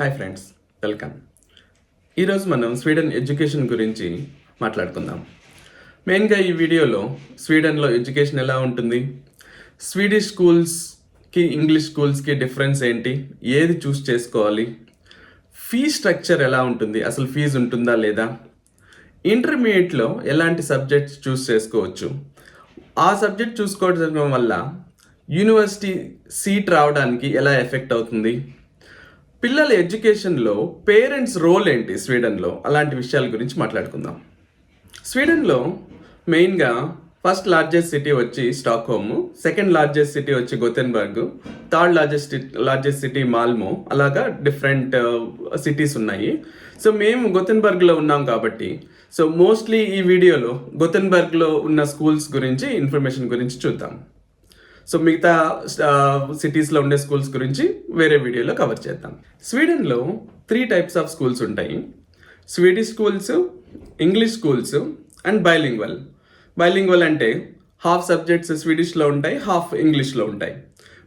Hi friends, welcome. ఈరోజు మనం Sweden education గురించి మాట్లాడుకుందాం. మెయిన్గా ఈ వీడియోలో స్వీడన్లో ఎడ్యుకేషన్ ఎలా ఉంటుంది, స్వీడిష్ స్కూల్స్కి ఇంగ్లీష్ స్కూల్స్కి డిఫరెన్స్ ఏంటి, ఏది చూస్ చేసుకోవాలి, ఫీ స్ట్రక్చర్ ఎలా ఉంటుంది, అసలు ఫీజు ఉంటుందా లేదా, ఇంటర్మీడియట్లో ఎలాంటి సబ్జెక్ట్స్ చూస్ చేసుకోవచ్చు, ఆ సబ్జెక్ట్ చూసుకోవడం వల్ల యూనివర్సిటీ సీట్ రావడానికి ఎలా ఎఫెక్ట్ అవుతుంది, పిల్లల ఎడ్యుకేషన్లో పేరెంట్స్ రోల్ ఏంటి స్వీడన్లో, అలాంటి విషయాల గురించి మాట్లాడుకుందాం. స్వీడన్లో మెయిన్గా ఫస్ట్ లార్జెస్ట్ సిటీ వచ్చి స్టాక్హోమ్, సెకండ్ లార్జెస్ట్ సిటీ వచ్చి గోథెన్బర్గ్, థర్డ్ లార్జెస్ట్ సిటీ మాల్మో, అలాగా డిఫరెంట్ సిటీస్ ఉన్నాయి. సో మేము గోథెన్బర్గ్లో ఉన్నాం కాబట్టి మోస్ట్లీ ఈ వీడియోలో గోథెన్బర్గ్లో ఉన్న స్కూల్స్ గురించి ఇన్ఫర్మేషన్ గురించి చూద్దాం. మిగతా సిటీస్లో ఉండే స్కూల్స్ గురించి వేరే వీడియోలో కవర్ చేద్దాం. స్వీడన్లో 3 టైప్స్ ఆఫ్ స్కూల్స్ ఉంటాయి: Swedish schools, English schools and bilingual. Bilingual అంటే హాఫ్ సబ్జెక్ట్స్ స్వీడిష్లో ఉంటాయి, హాఫ్ ఇంగ్లీష్లో ఉంటాయి.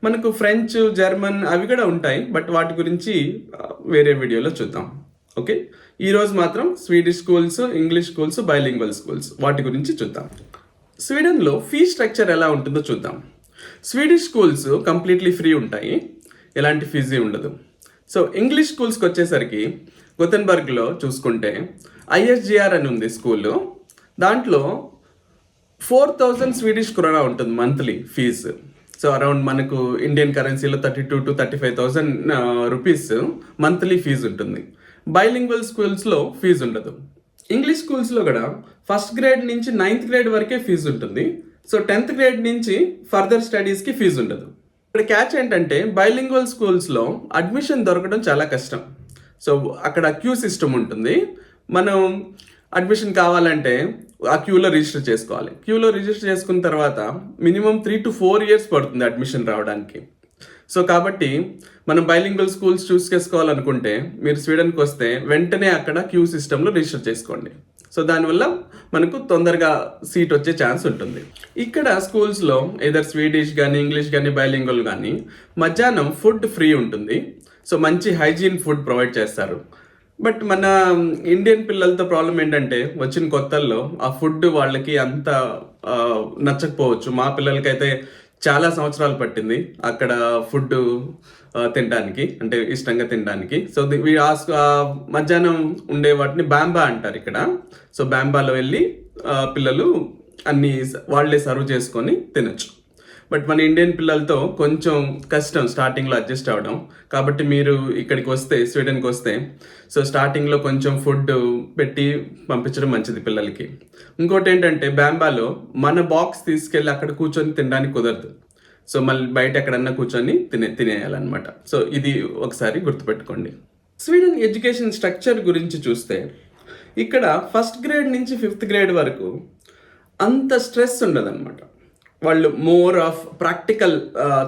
మనకు ఫ్రెంచ్, జర్మన్ అవి కూడా ఉంటాయి, బట్ వాటి గురించి వేరే వీడియోలో చూద్దాం. ఓకే, ఈరోజు మాత్రం Swedish schools, English schools, bilingual schools వాటి గురించి చూద్దాం. స్వీడన్లో ఫీ స్ట్రక్చర్ ఎలా ఉంటుందో చూద్దాం. స్వీడిష్ స్కూల్స్ కంప్లీట్లీ ఫ్రీ ఉంటాయి, ఎలాంటి ఫీజు ఉండదు. ఇంగ్లీష్ స్కూల్స్కి వచ్చేసరికి గోథెన్బర్గ్లో చూసుకుంటే ఐఎస్జిఆర్ అని ఉంది స్కూల్. దాంట్లో 4,000 స్వీడిష్ క్రోనా ఉంటుంది మంత్లీ ఫీజు. అరౌండ్ మనకు ఇండియన్ కరెన్సీలో 32,000 to 35,000 రూపీస్ మంత్లీ ఫీజు ఉంటుంది. బైలింగ్వల్ స్కూల్స్లో ఫీజు ఉండదు. ఇంగ్లీష్ స్కూల్స్లో కూడా ఫస్ట్ గ్రేడ్ నుంచి 9th గ్రేడ్ వరకే ఫీజు ఉంటుంది. 10th గ్రేడ్ నుంచి ఫర్దర్ స్టడీస్కి ఫీజు ఉండదు. ఇక్కడ క్యాచ్ ఏంటంటే బైలింగ్వల్ స్కూల్స్లో అడ్మిషన్ దొరకడం చాలా కష్టం. అక్కడ క్యూ సిస్టమ్ ఉంటుంది. మనం అడ్మిషన్ కావాలంటే ఆ క్యూలో రిజిస్టర్ చేసుకోవాలి. క్యూలో రిజిస్టర్ చేసుకున్న తర్వాత మినిమం 3 to 4 years పడుతుంది అడ్మిషన్ రావడానికి. కాబట్టి మనం బైలింగ్వల్ స్కూల్స్ చూస్ చేసుకోవాలనుకుంటే మీరు స్వీడన్కి వస్తే వెంటనే అక్కడ క్యూ సిస్టంలో రిజిస్టర్ చేసుకోండి. దానివల్ల మనకు తొందరగా సీట్ వచ్చే ఛాన్స్ ఉంటుంది. ఇక్కడ స్కూల్స్లో ఏదర్ స్వీడిష్ కానీ, ఇంగ్లీష్ కానీ, బైలింగ్వల్ కానీ మధ్యాహ్నం ఫుడ్ ఫ్రీ ఉంటుంది. మంచి హైజీన్ ఫుడ్ ప్రొవైడ్ చేస్తారు. బట్ మన ఇండియన్ పిల్లలతో ప్రాబ్లం ఏంటంటే వచ్చిన కొత్తల్లో ఆ ఫుడ్ వాళ్ళకి అంత నచ్చకపోవచ్చు. మా పిల్లలకైతే చాలా సంవత్సరాలు పట్టింది అక్కడ ఫుడ్ తినడానికి, అంటే ఇష్టంగా తినడానికి. మధ్యాహ్నం ఉండే వాటిని బ్యాంబా అంటారు ఇక్కడ. బ్యాంబాలో వెళ్ళి పిల్లలు అన్ని వాళ్ళే సర్వ్ చేసుకొని తినచ్చు. బట్ మన ఇండియన్ పిల్లలతో కొంచెం కష్టం స్టార్టింగ్లో అడ్జస్ట్ అవ్వడం. కాబట్టి మీరు ఇక్కడికి వస్తే, స్వీడన్కి వస్తే స్టార్టింగ్లో కొంచెం ఫుడ్ పెట్టి పంపించడం మంచిది పిల్లలకి. ఇంకోటి ఏంటంటే బ్యాంబాలో మన బాక్స్ తీసుకెళ్ళి అక్కడ కూర్చొని తినడానికి కుదరదు. మళ్ళీ బయట ఎక్కడన్నా కూర్చొని తినేయాలన్నమాట. ఇది ఒకసారి గుర్తుపెట్టుకోండి. స్వీడన్ ఎడ్యుకేషన్ స్ట్రక్చర్ గురించి చూస్తే ఇక్కడ ఫస్ట్ గ్రేడ్ నుంచి 5th గ్రేడ్ వరకు అంత స్ట్రెస్ ఉండదన్నమాట. వాళ్ళు మోర్ ఆఫ్ ప్రాక్టికల్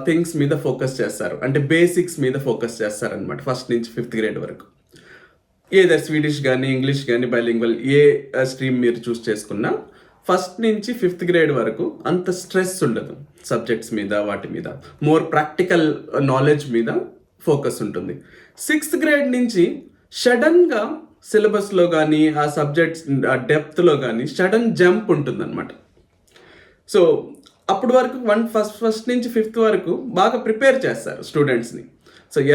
థింగ్స్ మీద ఫోకస్ చేస్తారు, అంటే బేసిక్స్ మీద ఫోకస్ చేస్తారనమాట. ఫస్ట్ నుంచి 5th గ్రేడ్ వరకు ఏదో స్వీడిష్ కానీ, ఇంగ్లీష్ కానీ, బైలింగ్వల్ ఏ స్ట్రీమ్ మీరు చూస్ చేసుకున్నా ఫస్ట్ నుంచి 5th గ్రేడ్ వరకు అంత స్ట్రెస్ ఉండదు సబ్జెక్ట్స్ మీద, వాటి మీద. మోర్ ప్రాక్టికల్ నాలెడ్జ్ మీద ఫోకస్ ఉంటుంది. 6th గ్రేడ్ నుంచి సడన్గా సిలబస్లో కానీ, ఆ సబ్జెక్ట్స్ డెప్త్లో కానీ సడన్ జంప్ ఉంటుందన్నమాట. అప్పటి వరకు ఫస్ట్ నుంచి 5th వరకు బాగా ప్రిపేర్ చేస్తారు స్టూడెంట్స్ని.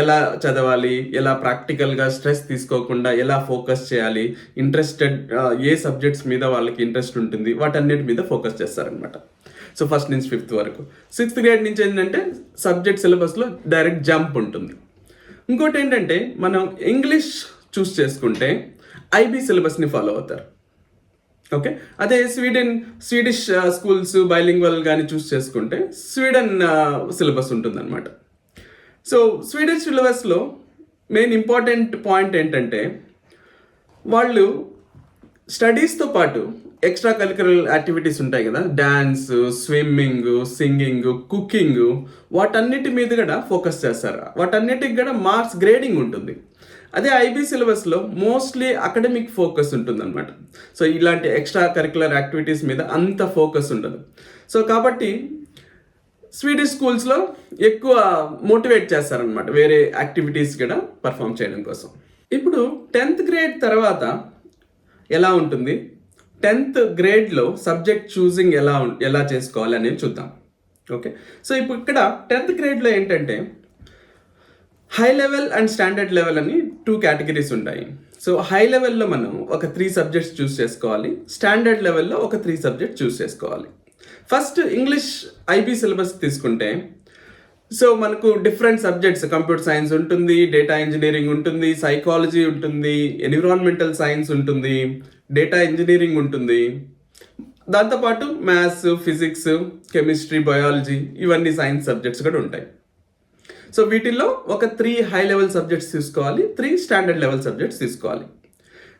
ఎలా చదవాలి, ఎలా ప్రాక్టికల్గా స్ట్రెస్ తీసుకోకుండా ఎలా ఫోకస్ చేయాలి, ఇంట్రెస్టెడ్ ఏ సబ్జెక్ట్స్ మీద వాళ్ళకి ఇంట్రెస్ట్ ఉంటుంది వాటన్నిటి మీద ఫోకస్ చేస్తారనమాట. ఫస్ట్ నుంచి 5th వరకు. 6th గ్రేడ్ నుంచి ఏంటంటే సబ్జెక్ట్ సిలబస్లో డైరెక్ట్ జంప్ ఉంటుంది. ఇంకోటి ఏంటంటే మనం ఇంగ్లీష్ చూస్ చేసుకుంటే ఐబీ సిలబస్ని ఫాలో అవుతారు. ఓకే, అదే స్వీడిష్ స్కూల్స్, బైలింగ్వల్ కానీ చూస్ చేసుకుంటే స్వీడన్ సిలబస్ ఉంటుందన్నమాట. స్వీడిష్ సిలబస్లో మెయిన్ ఇంపార్టెంట్ పాయింట్ ఏంటంటే వాళ్ళు స్టడీస్తో పాటు ఎక్స్ట్రా కరిక్యులర్ యాక్టివిటీస్ ఉంటాయి కదా, డ్యాన్స్, స్విమ్మింగ్, సింగింగ్, కుకింగ్, వాటన్నిటి మీద కూడా ఫోకస్ చేస్తారు. వాటన్నిటికి కూడా మార్క్స్ గ్రేడింగ్ ఉంటుంది. అదే ఐబీ సిలబస్లో మోస్ట్లీ అకాడమిక్ ఫోకస్ ఉంటుంది అనమాట. ఇలాంటి ఎక్స్ట్రా కరిక్యులర్ యాక్టివిటీస్ మీద అంత ఫోకస్ ఉండదు. కాబట్టి స్వీడిష్ స్కూల్స్లో ఎక్కువ మోటివేట్ చేస్తారనమాట వేరే యాక్టివిటీస్ కూడా పర్ఫామ్ చేయడం కోసం. ఇప్పుడు 10th గ్రేడ్ తర్వాత ఎలా ఉంటుంది, 10th గ్రేడ్లో సబ్జెక్ట్ చూసింగ్ ఎలా చేసుకోవాలి అనేది చూద్దాం. ఓకే, సో ఇప్పుడు ఇక్కడ 10th గ్రేడ్లో ఏంటంటే high level and standard level అని 2 కేటగిరీస్ ఉంటాయి. సో హై లెవెల్లో మనం ఒక 3 సబ్జెక్ట్స్ చూస్ చేసుకోవాలి, స్టాండర్డ్ లెవెల్లో ఒక 3 సబ్జెక్ట్స్ చూస్ చేసుకోవాలి. ఫస్ట్ ఇంగ్లీష్ ఐబీ సిలబస్ తీసుకుంటే సో మనకు డిఫరెంట్ సబ్జెక్ట్స్, కంప్యూటర్ సైన్స్ ఉంటుంది, డేటా ఇంజనీరింగ్ ఉంటుంది, సైకాలజీ ఉంటుంది, ఎన్విరాన్మెంటల్ సైన్స్ ఉంటుంది, డేటా ఇంజనీరింగ్ ఉంటుంది, దాంతోపాటు మ్యాథ్స్, ఫిజిక్స్, కెమిస్ట్రీ, బయాలజీ ఇవన్నీ సైన్స్ సబ్జెక్ట్స్ కూడా ఉంటాయి. సో వీటిల్లో ఒక 3 హై లెవెల్ సబ్జెక్ట్స్ తీసుకోవాలి, 3 స్టాండర్డ్ లెవెల్ సబ్జెక్ట్స్ తీసుకోవాలి.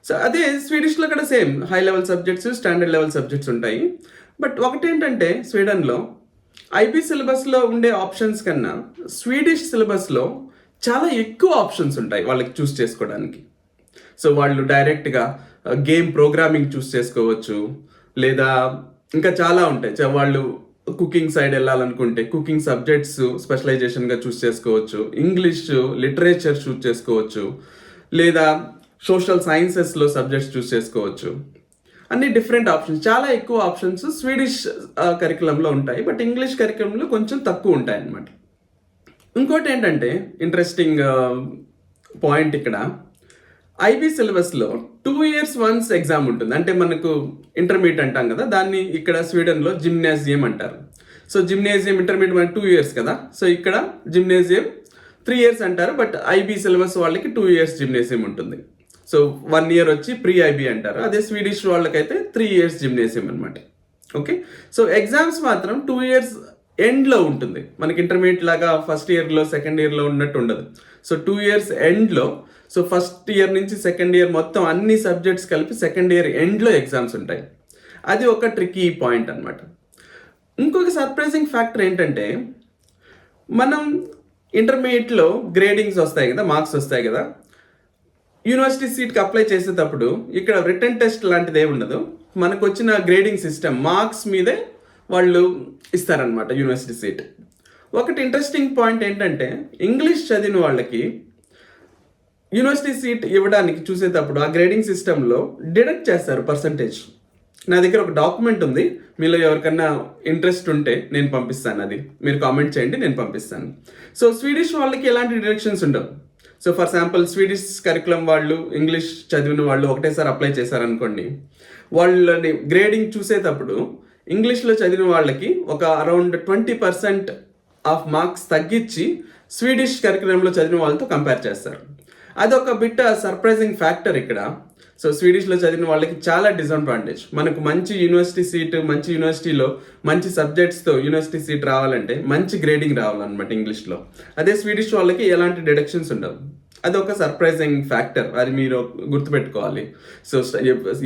సో అదే స్వీడిష్లో కూడా same high level subjects, standard level subjects ఉంటాయి. బట్ ఒకటేంటంటే స్వీడన్లో ఐబీ సిలబస్లో ఉండే ఆప్షన్స్ కన్నా స్వీడిష్ సిలబస్లో చాలా ఎక్కువ ఆప్షన్స్ ఉంటాయి వాళ్ళకి చూస్ చేసుకోవడానికి. సో వాళ్ళు డైరెక్ట్గా గేమ్ ప్రోగ్రామింగ్ చూస్ చేసుకోవచ్చు, లేదా ఇంకా చాలా ఉంటాయి. వాళ్ళు కుకింగ్ సైడ్ వెళ్ళాలనుకుంటే కుకింగ్ సబ్జెక్ట్స్ స్పెషలైజేషన్గా చూస్ చేసుకోవచ్చు, ఇంగ్లీష్ లిటరేచర్ చూస్ చేసుకోవచ్చు, లేదా సోషల్ సైన్సెస్లో సబ్జెక్ట్స్ చూస్ చేసుకోవచ్చు. అన్ని డిఫరెంట్ ఆప్షన్స్, చాలా ఎక్కువ ఆప్షన్స్ స్వీడిష్ కరికులంలో ఉంటాయి, బట్ ఇంగ్లీష్ కరికులంలో కొంచెం తక్కువ ఉంటాయి అన్నమాట. ఇంకోటి ఏంటంటే ఇంట్రెస్టింగ్ పాయింట్, ఇక్కడ ఐబీ సిలబస్లో 2 years వన్స్ ఎగ్జామ్ ఉంటుంది. అంటే మనకు ఇంటర్మీడియట్ అంటాం కదా, దాన్ని ఇక్కడ స్వీడన్లో జిమ్నేజియం అంటారు. సో జిమ్నేజియం ఇంటర్మీడియట్ మనకి 2 years కదా, సో ఇక్కడ జిమ్నేజియం 3 years అంటారు. బట్ ఐబీ సిలబస్ వాళ్ళకి 2 years జిమ్నేజియం ఉంటుంది. సో 1 year వచ్చి ప్రీ ఐబీ అంటారు. అదే స్వీడిష్ వాళ్ళకైతే 3 years జిమ్నేజియం అనమాట. ఓకే, సో ఎగ్జామ్స్ మాత్రం 2 years ఎండ్లో ఉంటుంది. మనకి ఇంటర్మీడియట్ లాగా ఫస్ట్ ఇయర్లో సెకండ్ ఇయర్లో ఉన్నట్టు ఉండదు. సో 2 years ఎండ్లో, సో ఫస్ట్ ఇయర్ నుంచి సెకండ్ ఇయర్ మొత్తం అన్ని సబ్జెక్ట్స్ కలిపి సెకండ్ ఇయర్ ఎండ్లో ఎగ్జామ్స్ ఉంటాయి. అది ఒక ట్రికీ పాయింట్ అనమాట. ఇంకొక సర్ప్రైజింగ్ ఫ్యాక్టర్ ఏంటంటే, మనం ఇంటర్మీడియట్లో గ్రేడింగ్స్ వస్తాయి కదా, మార్క్స్ వస్తాయి కదా, యూనివర్సిటీ సీట్కి అప్లై చేసేటప్పుడు ఇక్కడ రిటర్న్ టెస్ట్ లాంటిది ఏమి ఉండదు. మనకు వచ్చిన గ్రేడింగ్ సిస్టమ్ మార్క్స్ మీదే వాళ్ళు ఇస్తారనమాట యూనివర్సిటీ సీట్. ఒకటి ఇంట్రెస్టింగ్ పాయింట్ ఏంటంటే, ఇంగ్లీష్ చదివిన వాళ్ళకి యూనివర్సిటీ సీట్ ఇవ్వడానికి చూసేటప్పుడు ఆ గ్రేడింగ్ సిస్టంలో డిడక్ట్ చేస్తారు పర్సంటేజ్. నా దగ్గర ఒక డాక్యుమెంట్ ఉంది, మీలో ఎవరికన్నా ఇంట్రెస్ట్ ఉంటే నేను పంపిస్తాను, అది మీరు కామెంట్ చేయండి, నేను పంపిస్తాను. సో స్వీడిష్ వాళ్ళకి ఎలాంటి డిడక్షన్స్ ఉండవు. So for example Swedish curriculum వాళ్ళు ఇంగ్లీష్ చదివిన వాళ్ళు ఒకటేసారి అప్లై చేశారనుకోండి, వాళ్ళని గ్రేడింగ్ చూసేటప్పుడు ఇంగ్లీష్లో చదివిన వాళ్ళకి ఒక అరౌండ్ 20% ఆఫ్ మార్క్స్ తగ్గించి స్వీడిష్ కరికులంలో చదివిన వాళ్ళతో కంపేర్ చేస్తారు. అదొక బిట్ సర్ప్రైజింగ్ ఫ్యాక్టర్ ఇక్కడ. సో స్వీడిష్లో చదివిన వాళ్ళకి చాలా డిసడ్వాంటేజ్. మనకు మంచి యూనివర్సిటీ సీట్, మంచి యూనివర్సిటీలో మంచి సబ్జెక్ట్స్తో యూనివర్సిటీ సీట్ రావాలంటే మంచి గ్రేడింగ్ రావాలన్నమాట ఇంగ్లీష్లో. అదే స్వీడిష్ వాళ్ళకి ఎలాంటి డిడక్షన్స్ ఉండవు. అదొక సర్ప్రైజింగ్ ఫ్యాక్టర్, అది మీరు గుర్తుపెట్టుకోవాలి. సో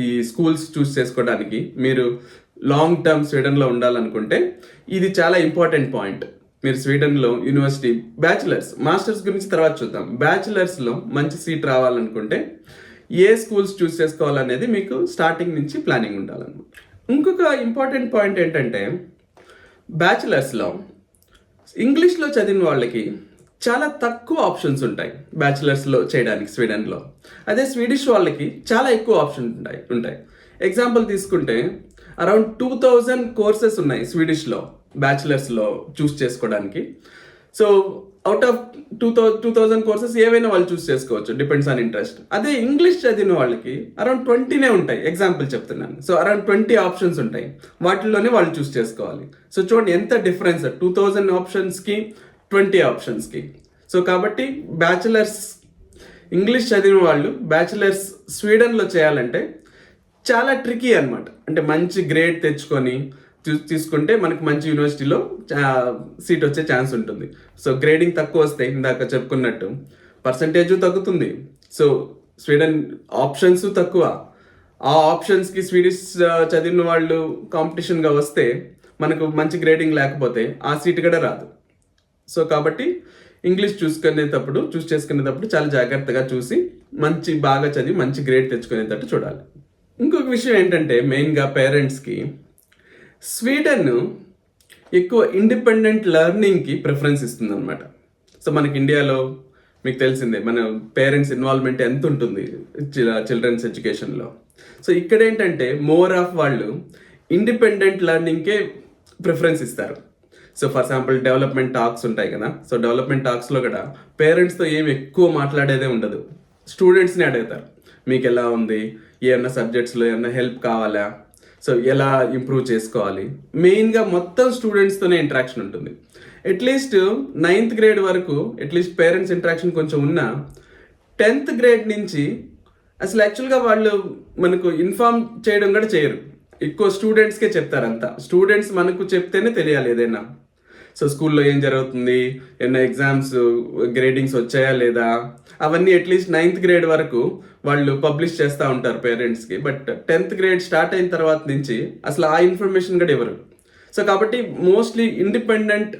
ఈ స్కూల్స్ చూస్ చేసుకోవడానికి మీరు లాంగ్ టర్మ్ స్వీడన్లో ఉండాలనుకుంటే ఇది చాలా ఇంపార్టెంట్ పాయింట్. మీరు స్వీడన్లో యూనివర్సిటీ బ్యాచిలర్స్, మాస్టర్స్ గురించి తర్వాత చూద్దాం, బ్యాచిలర్స్లో మంచి సీట్ రావాలనుకుంటే ఏ స్కూల్స్ చూస్ చేసుకోవాలనేది మీకు స్టార్టింగ్ నుంచి ప్లానింగ్ ఉండాలన్నమాట. ఇంకొక ఇంపార్టెంట్ పాయింట్ ఏంటంటే, బ్యాచిలర్స్లో ఇంగ్లీష్లో చదివిన వాళ్ళకి చాలా తక్కువ ఆప్షన్స్ ఉంటాయి బ్యాచిలర్స్లో చేయడానికి స్వీడన్లో. అదే స్వీడిష్ వాళ్ళకి చాలా ఎక్కువ ఆప్షన్ ఉంటాయి. ఎగ్జాంపుల్ తీసుకుంటే అరౌండ్ 2000 కోర్సెస్ ఉన్నాయి స్వీడిష్లో బ్యాచిలర్స్లో చూస్ చేసుకోవడానికి. సో అవుట్ ఆఫ్ 2000 కోర్సెస్ ఏవైనా వాళ్ళు చూస్ చేసుకోవచ్చు, డిపెండ్స్ ఆన్ ఇంట్రెస్ట్. అదే ఇంగ్లీష్ చదివిన వాళ్ళకి అరౌండ్ 20 ఉంటాయి. ఎగ్జాంపుల్ చెప్తున్నాను. సో అరౌండ్ 20 ఆప్షన్స్ ఉంటాయి, వాటిల్లోనే వాళ్ళు చూస్ చేసుకోవాలి. సో చూడండి ఎంత డిఫరెన్స్, 2000 ఆప్షన్స్కి 20 ఆప్షన్స్కి. సో కాబట్టి బ్యాచిలర్స్ ఇంగ్లీష్ చదివిన వాళ్ళు బ్యాచిలర్స్ స్వీడన్లో చేయాలంటే చాలా ట్రికీ అనమాట. అంటే మంచి గ్రేడ్ తెచ్చుకొని తీసుకుంటే మనకు మంచి యూనివర్సిటీలో సీట్ వచ్చే ఛాన్స్ ఉంటుంది. సో గ్రేడింగ్ తక్కువ వస్తే ఇందాక చెప్పుకున్నట్టు పర్సంటేజ్ తగ్గుతుంది. సో స్వీడన్ ఆప్షన్స్ తక్కువ, ఆ ఆప్షన్స్కి స్వీడిష్ చదివిన వాళ్ళు కాంపిటీషన్గా వస్తే మనకు మంచి గ్రేడింగ్ లేకపోతే ఆ సీట్ కూడా రాదు. సో కాబట్టి ఇంగ్లీష్ చూస్ చేసుకునేటప్పుడు చాలా జాగ్రత్తగా చూసి బాగా చదివి మంచి గ్రేడ్ తెచ్చుకునేటట్టు చూడాలి. ఇంకొక విషయం ఏంటంటే, మెయిన్గా పేరెంట్స్కి స్వీడన్ ఎక్కువ ఇండిపెండెంట్ లెర్నింగ్కి ప్రిఫరెన్స్ ఇస్తుంది అనమాట. సో మనకి ఇండియాలో మీకు తెలిసిందే మన పేరెంట్స్ ఇన్వాల్వ్మెంట్ ఎంత ఉంటుంది చిల్డ్రన్స్ ఎడ్యుకేషన్లో. సో ఇక్కడ ఏంటంటే మోర్ ఆఫ్ వాళ్ళు ఇండిపెండెంట్ లెర్నింగ్కే ప్రిఫరెన్స్ ఇస్తారు. So for example development talks ఉంటాయి కదా, సో డెవలప్మెంట్ టాక్స్లో కూడా పేరెంట్స్తో ఏం ఎక్కువ మాట్లాడేదే ఉండదు, స్టూడెంట్స్ని అడుగుతారు మీకు ఎలా ఉంది, ఏమన్నా సబ్జెక్ట్స్లో ఏమన్నా హెల్ప్ కావాలా, సో ఎలా ఇంప్రూవ్ చేసుకోవాలి, మెయిన్గా మొత్తం స్టూడెంట్స్తోనే ఇంటరాక్షన్ ఉంటుంది. అట్లీస్ట్ 9th గ్రేడ్ వరకు అట్లీస్ట్ పేరెంట్స్ ఇంటరాక్షన్ కొంచెం ఉన్నా 10th గ్రేడ్ నుంచి అసలు యాక్చువల్గా వాళ్ళు మనకు ఇన్ఫార్మ్ చేయడం కూడా చేయరు, ఎక్కువ స్టూడెంట్స్కే చెప్తారంతా. స్టూడెంట్స్ మనకు చెప్తేనే తెలియాలి ఏదైనా. సో స్కూల్లో ఏం జరుగుతుంది, ఏమైనా ఎగ్జామ్స్ గ్రేడింగ్స్ వచ్చాయా లేదా, అవన్నీ అట్లీస్ట్ 9th గ్రేడ్ వరకు వాళ్ళు పబ్లిష్ చేస్తూ ఉంటారు పేరెంట్స్కి. బట్ 10th గ్రేడ్ స్టార్ట్ అయిన తర్వాత నుంచి అసలు ఆ ఇన్ఫర్మేషన్ కూడా ఇవ్వరు. సో కాబట్టి మోస్ట్లీ ఇండిపెండెంట్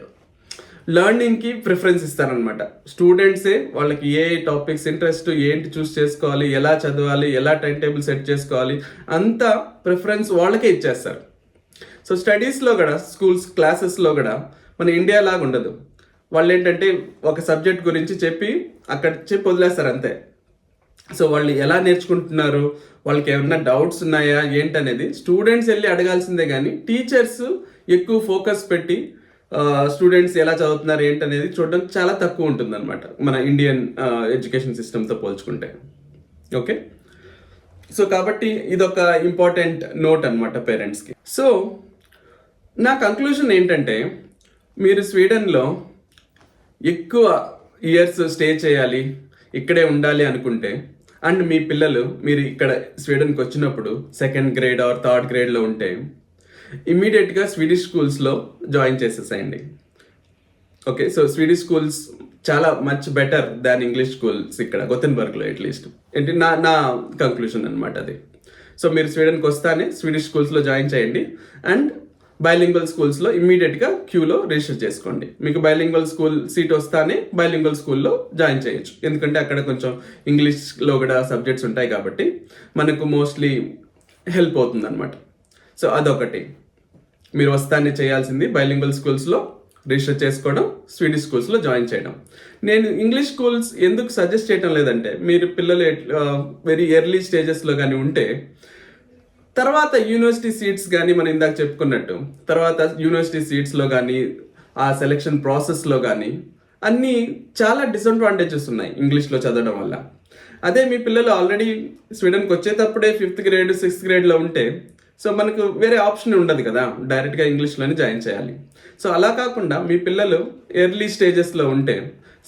లెర్నింగ్కి ప్రిఫరెన్స్ ఇస్తారనమాట. స్టూడెంట్సే వాళ్ళకి ఏ టాపిక్స్ ఇంట్రెస్ట్ ఏంటి చూస్ చేసుకోవాలి, ఎలా చదవాలి, ఎలా టైం టేబుల్ సెట్ చేసుకోవాలి, అంతా ప్రిఫరెన్స్ వాళ్ళకే ఇచ్చేస్తారు. సో స్టడీస్లో కూడా స్కూల్స్ క్లాసెస్లో కూడా మన ఇండియా లాగా ఉండదు. వాళ్ళు ఏంటంటే ఒక సబ్జెక్ట్ గురించి చెప్పి అక్కడ చెప్పి వదిలేస్తారు అంతే. సో వాళ్ళు ఎలా నేర్చుకుంటున్నారు, వాళ్ళకి ఏమన్నా డౌట్స్ ఉన్నాయా ఏంటనేది స్టూడెంట్స్ వెళ్ళి అడగాల్సిందే, కానీ టీచర్స్ ఎక్కువ ఫోకస్ పెట్టి స్టూడెంట్స్ ఎలా చదువుతున్నారు ఏంటనేది చూడడం చాలా తక్కువ ఉంటుంది అనమాట మన ఇండియన్ ఎడ్యుకేషన్ సిస్టమ్తో పోల్చుకుంటే. ఓకే, సో కాబట్టి ఇదొక ఇంపార్టెంట్ నోట్ అనమాట పేరెంట్స్కి. సో నా కంక్లూజన్ ఏంటంటే, మీరు స్వీడన్లో ఎక్కువ ఇయర్స్ స్టే చేయాలి, ఇక్కడే ఉండాలి అనుకుంటే, అండ్ మీ పిల్లలు మీరు ఇక్కడ స్వీడన్కి వచ్చినప్పుడు 2nd గ్రేడ్ ఆర్ 3rd గ్రేడ్లో ఉంటే ఇమ్మీడియట్గా స్వీడిష్ స్కూల్స్లో జాయిన్ చేసేసేయండి. ఓకే, సో స్వీడిష్ స్కూల్స్ చాలా much better than English schools ఇక్కడ గొతెన్బర్గ్లో అట్లీస్ట్. ఏంటి నా కంక్లూషన్ అనమాట అది. సో మీరు స్వీడన్కి వస్తానే స్వీడిష్ స్కూల్స్లో జాయిన్ చేయండి, అండ్ బైలింగ్వల్ స్కూల్స్లో ఇమ్మీడియట్గా క్యూలో రిజిస్టర్ చేసుకోండి. మీకు బైలింగ్వల్ స్కూల్ సీట్ వస్తానే బైలింగ్వల్ స్కూల్లో జాయిన్ చేయొచ్చు, ఎందుకంటే అక్కడ కొంచెం ఇంగ్లీష్లో కూడా సబ్జెక్ట్స్ ఉంటాయి కాబట్టి మనకు మోస్ట్లీ హెల్ప్ అవుతుంది అనమాట. సో అదొకటి, మీరు వస్తానే చేయాల్సింది బైలింగ్వల్ స్కూల్స్లో రిజిస్టర్ చేసుకోవడం, స్వీడిష్ స్కూల్స్లో జాయిన్ చేయడం. నేను ఇంగ్లీష్ స్కూల్స్ ఎందుకు సజెస్ట్ చేయడం లేదంటే, మీరు పిల్లలు వెరీ ఎర్లీ స్టేజెస్లో కానీ ఉంటే తర్వాత యూనివర్సిటీ సీట్స్ కానీ మనం ఇందాక చెప్పుకున్నట్టు తర్వాత యూనివర్సిటీ సీట్స్లో కానీ ఆ సెలెక్షన్ ప్రాసెస్లో కానీ అన్నీ చాలా డిసడ్వాంటేజెస్ ఉన్నాయి ఇంగ్లీష్లో చదవడం వల్ల. అదే మీ పిల్లలు ఆల్రెడీ స్వీడన్కి వచ్చేటప్పుడే 5th గ్రేడ్ 6th గ్రేడ్లో ఉంటే సో మనకు వేరే ఆప్షన్ ఉండదు కదా, డైరెక్ట్గా ఇంగ్లీష్లోనే జాయిన్ చేయాలి. సో అలా కాకుండా మీ పిల్లలు ఎర్లీ స్టేజెస్లో ఉంటే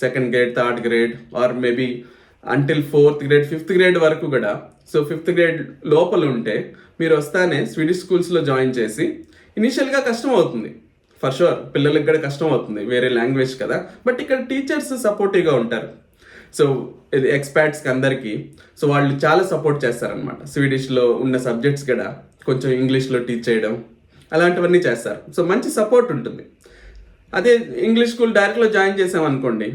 2nd grade 3rd grade or maybe until 4th grade 5th grade వరకు కూడా, సో 5th గ్రేడ్ లోపల ఉంటే మీరు వస్తానే స్వీడిష్ స్కూల్స్లో జాయిన్ చేసి, ఇనీషియల్గా కష్టం అవుతుంది ఫర్ షూర్, పిల్లలకి కూడా కష్టం అవుతుంది, వేరే లాంగ్వేజ్ కదా, బట్ ఇక్కడ టీచర్స్ సపోర్టివ్గా ఉంటారు. సో ఇది ఎక్స్పర్ట్స్కి అందరికీ సో వాళ్ళు చాలా సపోర్ట్ చేస్తారనమాట. స్వీడిష్లో ఉన్న సబ్జెక్ట్స్ కూడా కొంచెం ఇంగ్లీష్లో టీచ్ చేయడం అలాంటివన్నీ చేస్తారు. సో మంచి సపోర్ట్ ఉంటుంది. అదే ఇంగ్లీష్ స్కూల్ డైరెక్ట్లో జాయిన్ చేసామనుకోండి,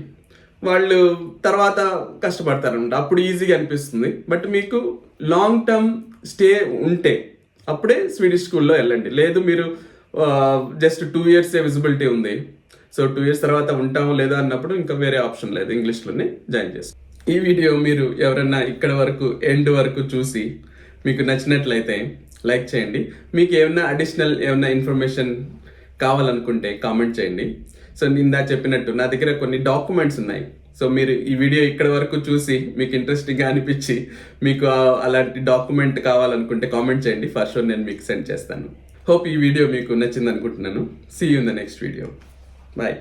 వాళ్ళు తర్వాత కష్టపడతారనమాట, అప్పుడు ఈజీగా అనిపిస్తుంది. బట్ మీకు లాంగ్ టర్మ్ స్టే ఉంటే అప్పుడే స్వీడిష్ స్కూల్లో వెళ్ళండి. లేదు మీరు జస్ట్ 2 years విజిబిలిటీ ఉంది, సో 2 years తర్వాత ఉంటామో లేదా అన్నప్పుడు ఇంకా వేరే ఆప్షన్ లేదు, ఇంగ్లీష్లోనే జాయిన్ చేస్తాం. ఈ వీడియో మీరు ఎవరన్నా ఇక్కడ వరకు ఎండ్ వరకు చూసి మీకు నచ్చినట్లయితే లైక్ చేయండి. మీకు ఏమైనా అడిషనల్ ఏమైనా ఇన్ఫర్మేషన్ కావాలనుకుంటే కామెంట్ చేయండి. సో నిందా చెప్పినట్టు నా దగ్గర కొన్ని డాక్యుమెంట్స్ ఉన్నాయి. సో మీరు ఈ వీడియో ఇక్కడ వరకు చూసి మీకు ఇంట్రెస్టింగ్గా అనిపించి మీకు అలాంటి డాక్యుమెంట్ కావాలనుకుంటే కామెంట్ చేయండి, ఫర్ షూర్ నేను మీకు సెండ్ చేస్తాను. హోప్ ఈ వీడియో మీకు నచ్చింది అనుకుంటున్నాను. See you in the next video. Bye.